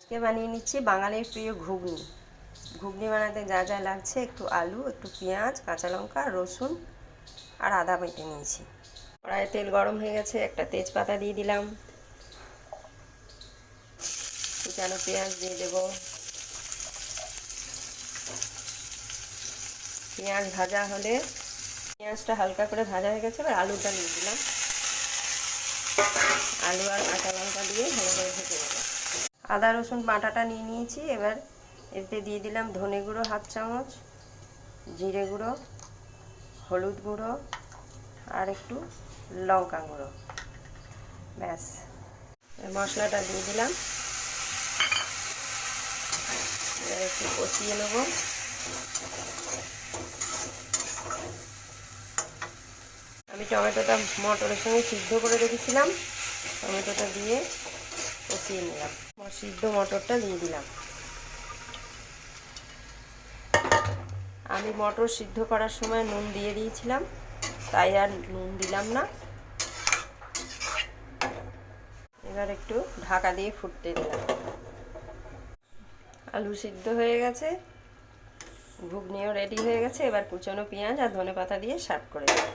কে বানিয়ে নিচ্ছি বাঙালির প্রিয় ঘুগনি। ঘুগনি বানাতে যা যা লাগছে, একটু আলু, একটু পেঁয়াজ, কাঁচা লঙ্কা, রসুন আর আদা বেটে নিয়েছি। কড়াইয়ে তেল গরম হয়ে গেছে, একটা তেজপাতা দিয়ে দিলাম, কুচানো পেঁয়াজ দিয়ে দেব। পেঁয়াজ ভাজা হলে, পেঁয়াজটা হালকা করে ভাজা হয়ে গেছে, এবার আলুটা দিয়ে দিলাম। আলু আর কাঁচা লঙ্কা দিয়ে ভালো করে ভেজে নেব। আদা রসুন বাটাটা নিয়ে নিয়েছি, এবার এতে দিয়ে দিলাম ধনে গুঁড়ো হাফ চামচ, জিরে গুঁড়ো, হলুদ গুঁড়ো আর একটু লঙ্কা গুঁড়ো। ব্যাস, মশলাটা দিয়ে দিলাম, এবার একটু কষিয়ে নেব। আমি টমেটোটা মটরের সঙ্গে সিদ্ধ করে রেখেছিলাম, টমেটোটা দিয়ে কষিয়ে নিলাম। সিদ্ধ মটরটা দিয়ে দিলাম। আমি মটর সিদ্ধ করার সময় নুন দিয়ে দিয়েছিলাম, তাই আর নুন দিলাম না। এবার একটু ঢাকা দিয়ে ফুটতে দিলাম। আলু সিদ্ধ হয়ে গেছে, ঘুগনিও রেডি হয়ে গেছে। এবার কুচনো পেঁয়াজ আর ধনেপাতা দিয়ে সার্ভ করে দিলাম।